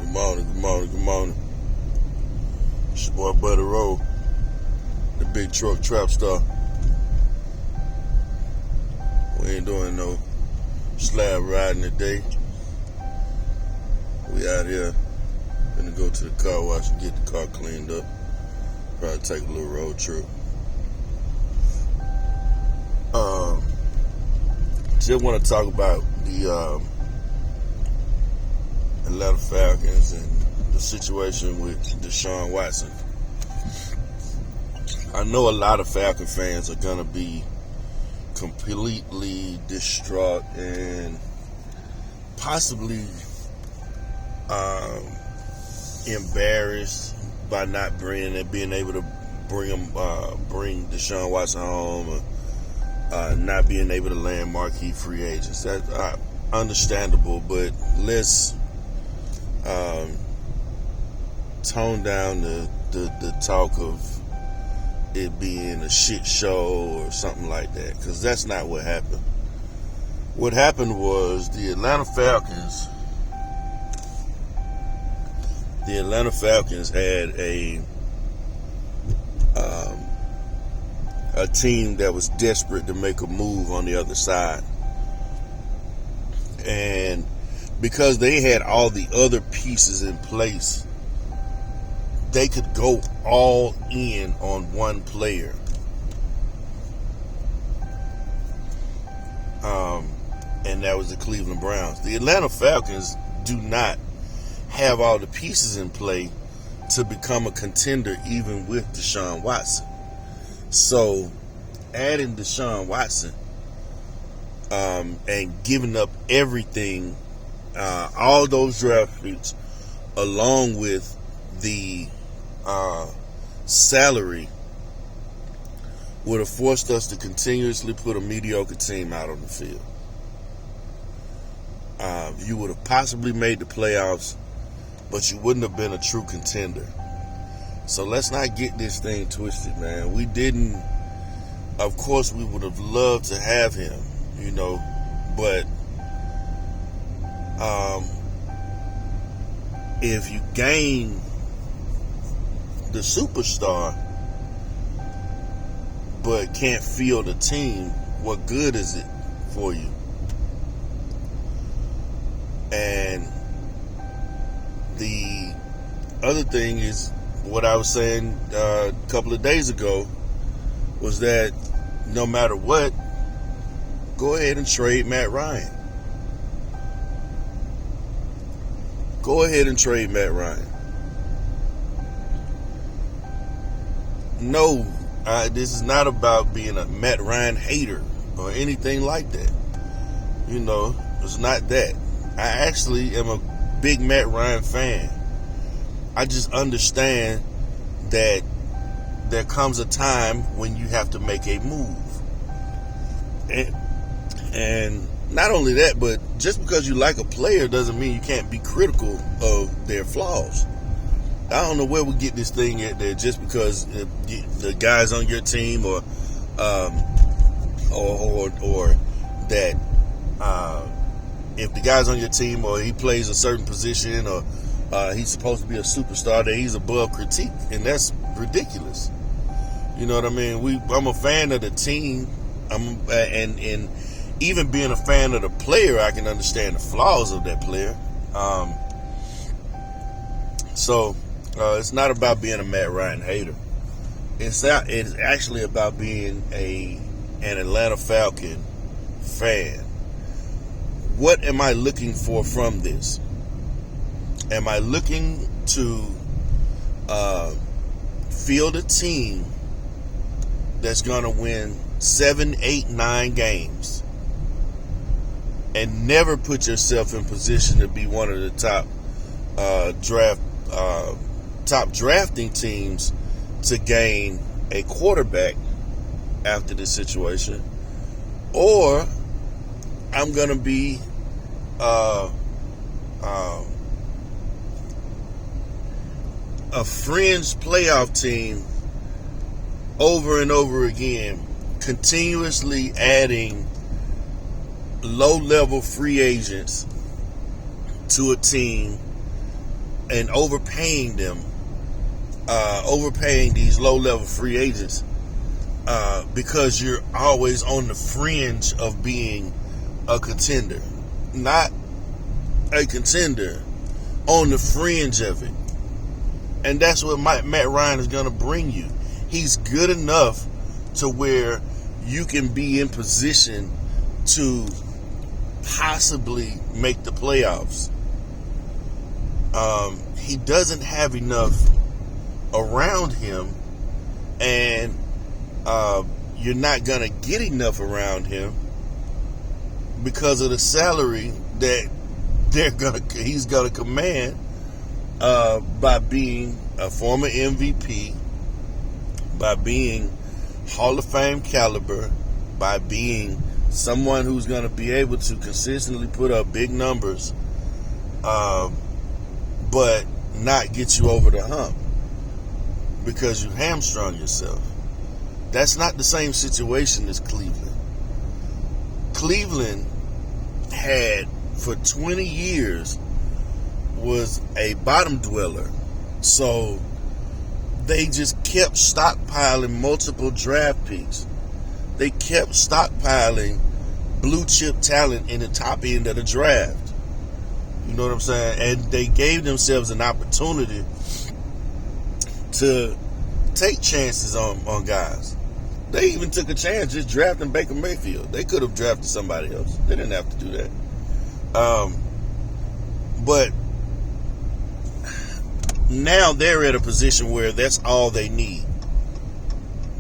Good morning. It's your boy Buddy Rowe, the big truck trap star. We ain't doing no slab riding today. We out here gonna go to the car wash and get the car cleaned up. Probably take a little road trip. Just want to talk about the Atlanta Falcons and the situation with Deshaun Watson. I know a lot of Falcon fans are gonna be completely distraught and possibly embarrassed by not being able to bring Deshaun Watson home, or not being able to land marquee free agents. That's understandable, but let's tone down the talk of it being a shit show or something like that, because that's not what happened. What happened was the Atlanta Falcons had a team that was desperate to make a move on the other side. And because they had all the other pieces in place, they could go all in on one player. And that was the Cleveland Browns. The Atlanta Falcons do not have all the pieces in play to become a contender even with Deshaun Watson. So adding Deshaun Watson and giving up everything, all those draft picks, along with the salary, would have forced us to continuously put a mediocre team out on the field. You would have possibly made the playoffs, but you wouldn't have been a true contender. So let's not get this thing twisted, man. We didn't, of course, we would have loved to have him, but if you gain the superstar but can't field a team, what good is it for you? And the other thing is, what I was saying a couple of days ago was that no matter what, go ahead and trade Matt Ryan. Go ahead and trade Matt Ryan. No, this is not about being a Matt Ryan hater or anything like that. It's not that. I actually am a big Matt Ryan fan. I just understand that there comes a time when you have to make a move. And not only that, but just because you like a player doesn't mean you can't be critical of their flaws. I don't know where we get this thing at that just because the guys on your team or that if the guy's on your team or he plays a certain position or he's supposed to be a superstar, that he's above critique, and that's ridiculous. You know what I mean? I'm a fan of the team, and even being a fan of the player, I can understand the flaws of that player. So it's not about being a Matt Ryan hater. It's actually about being an Atlanta Falcon fan. What am I looking for from this? Am I looking to field a team that's going to win 7, 8, 9 games and never put yourself in position to be one of the top drafting teams to gain a quarterback after this situation? Or I'm going to be a fringe playoff team over and over again, continuously adding low-level free agents to a team and overpaying them, overpaying these low-level free agents because you're always on the fringe of being a contender. Not a contender, on the fringe of it. And that's what Matt Ryan is going to bring you. He's good enough to where you can be in position to possibly make the playoffs. He doesn't have enough around him, and you're not going to get enough around him because of the salary that he's going to command by being a former MVP, by being Hall of Fame caliber, by being someone who's going to be able to consistently put up big numbers, but not get you over the hump because you hamstrung yourself. That's not the same situation as Cleveland. Cleveland had, for 20 years, was a bottom dweller. So they just kept stockpiling multiple draft picks. They kept stockpiling blue chip talent in the top end of the draft. You know what I'm saying? And they gave themselves an opportunity to take chances on guys. They even took a chance just drafting Baker Mayfield. They could have drafted somebody else. They didn't have to do that. But now they're at a position where that's all they need.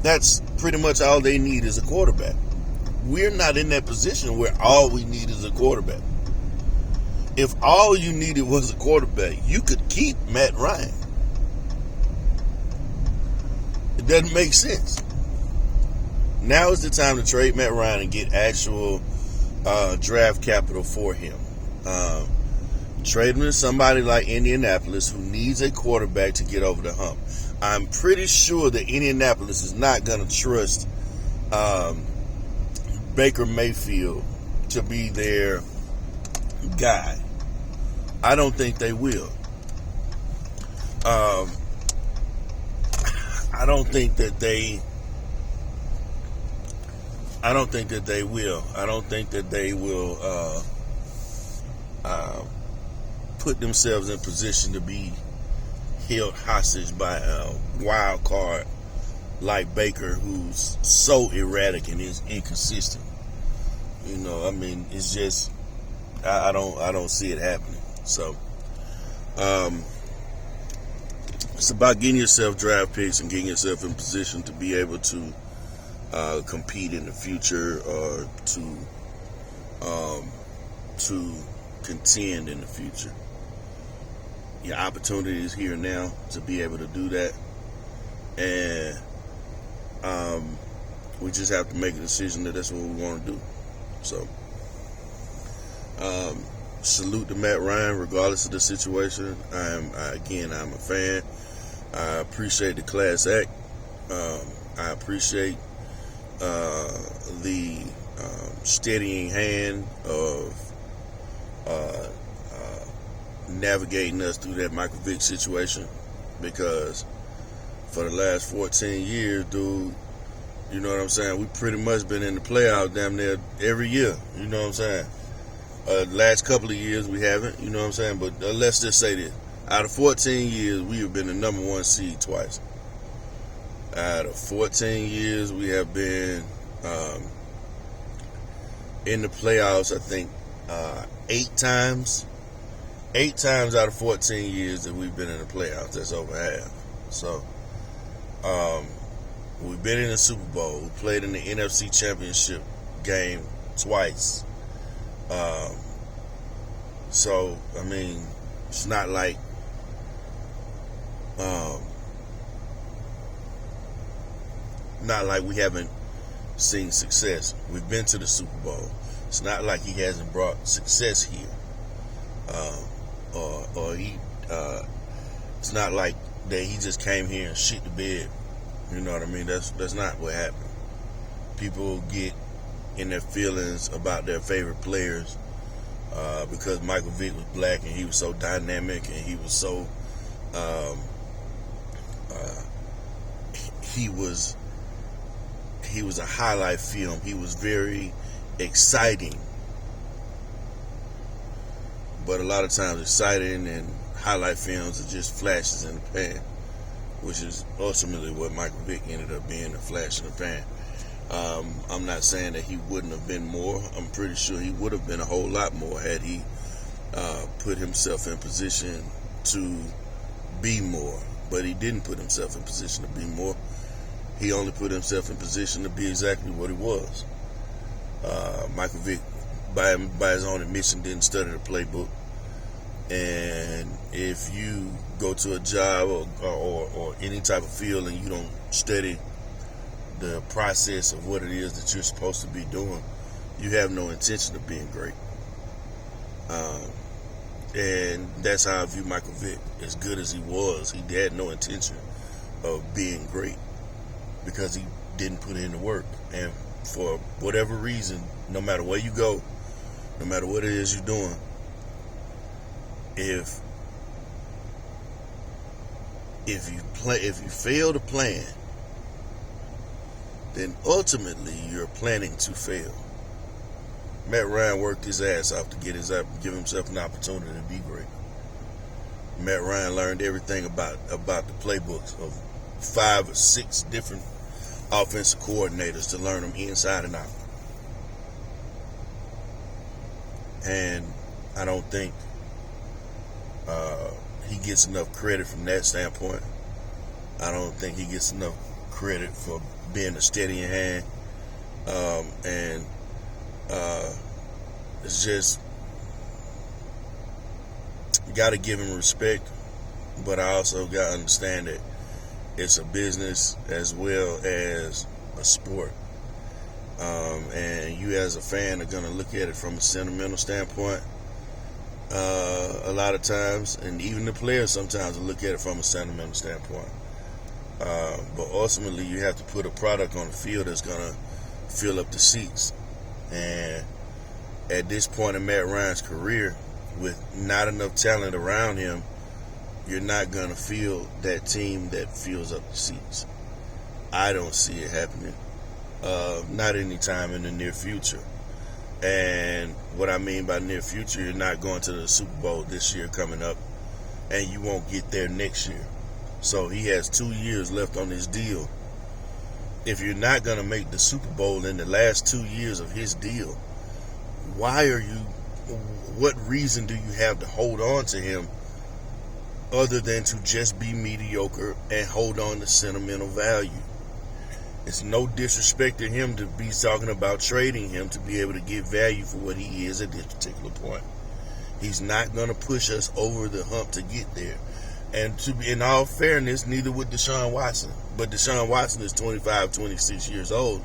That's pretty much all they need is a quarterback. We're not in that position where all we need is a quarterback. If all you needed was a quarterback, you could keep Matt Ryan. It doesn't make sense. Now is the time to trade Matt Ryan and get actual draft capital for him. Trade him to somebody like Indianapolis who needs a quarterback to get over the hump. I'm pretty sure that Indianapolis is not going to trust Baker Mayfield to be their guy. I don't think they will. I don't think that they will. I don't think that they will put themselves in position to be held hostage by a wild card like Baker, who's so erratic and is inconsistent. You know, I mean, it's just I don't see it happening. So it's about getting yourself draft picks and getting yourself in position to be able to compete in the future or to contend in the future. Your opportunity is here now to be able to do that, and we just have to make a decision that that's what we want to do. So salute to Matt Ryan regardless of the situation. I'm a fan. I appreciate the class act. I appreciate the steadying hand of navigating us through that Michael Vick situation, because for the last 14 years, dude, you know what I'm saying, we pretty much been in the playoffs damn near every year. You know what I'm saying? Last couple of years we haven't, you know what I'm saying, but let's just say this: out of 14 years, we have been the number one seed twice. Out of 14 years, we have been in the playoffs, I think, 8 times. 8 times out of 14 years that we've been in the playoffs. That's over half. So, we've been in the Super Bowl. We played in the NFC Championship game twice. So, I mean, it's not like we haven't seen success. We've been to the Super Bowl. It's not like he hasn't brought success here. It's not like that he just came here and shit the bed. You know what I mean? That's not what happened. People get in their feelings about their favorite players because Michael Vick was black and he was so dynamic and he was so he was a highlight film. He was very exciting, but a lot of times exciting and highlight films are just flashes in the pan, which is ultimately what Michael Vick ended up being, a flash in the pan. I'm not saying that he wouldn't have been more. I'm pretty sure he would have been a whole lot more had he put himself in position to be more. But he didn't put himself in position to be more. He only put himself in position to be exactly what he was. Michael Vick, by his own admission, didn't study the playbook. And if you go to a job or any type of field and you don't study the process of what it is that you're supposed to be doing, you have no intention of being great. And that's how I view Michael Vick. As good as he was, he had no intention of being great because he didn't put in the work. And for whatever reason, no matter where you go, no matter what it is you're doing, if you fail to plan, then ultimately you're planning to fail. Matt Ryan worked his ass off to give himself an opportunity to be great. Matt Ryan learned everything about the playbooks of 5 or 6 different offensive coordinators to learn them inside and out. And I don't think he gets enough credit from that standpoint. I don't think he gets enough credit for being a steadying hand. It's just, you got to give him respect, but I also got to understand that it's a business as well as a sport. And you as a fan are going to look at it from a sentimental standpoint a lot of times, and even the players sometimes will look at it from a sentimental standpoint. But ultimately, you have to put a product on the field that's going to fill up the seats. And at this point in Matt Ryan's career, with not enough talent around him, you're not going to field that team that fills up the seats. I don't see it happening. Not anytime in the near future. And what I mean by near future, you're not going to the Super Bowl this year coming up, and you won't get there next year. So he has 2 years left on his deal. If you're not going to make the Super Bowl in the last 2 years of his deal, what reason do you have to hold on to him other than to just be mediocre and hold on to sentimental value? It's no disrespect to him to be talking about trading him to be able to get value for what he is at this particular point. He's not going to push us over the hump to get there. And to be, in all fairness, neither would Deshaun Watson. But Deshaun Watson is 25, 26 years old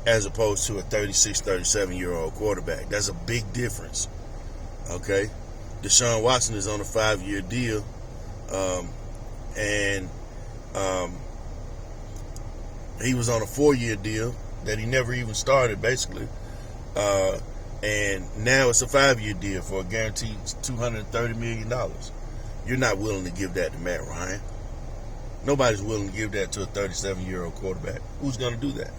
as opposed to a 36, 37-year-old quarterback. That's a big difference. Okay? Deshaun Watson is on a 5-year deal. He was on a 4-year deal that he never even started, basically. And now it's a 5-year deal for a guaranteed $230 million. You're not willing to give that to Matt Ryan. Nobody's willing to give that to a 37-year-old quarterback. Who's going to do that?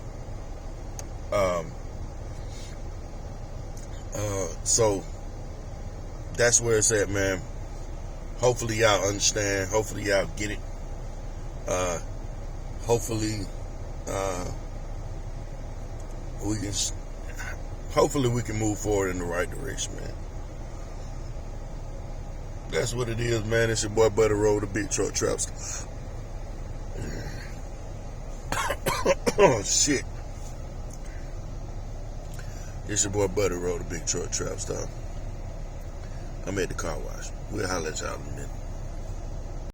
So that's where it's at, man. Hopefully y'all understand. Hopefully y'all get it. Hopefully we can move forward in the right direction, man. That's what it is, man. It's your boy Buddy Roll, the Big Truck Trapster. Oh, shit. It's your boy Buddy Roll, the Big Truck Trapster. I'm at the car wash. We'll holler at y'all in a minute.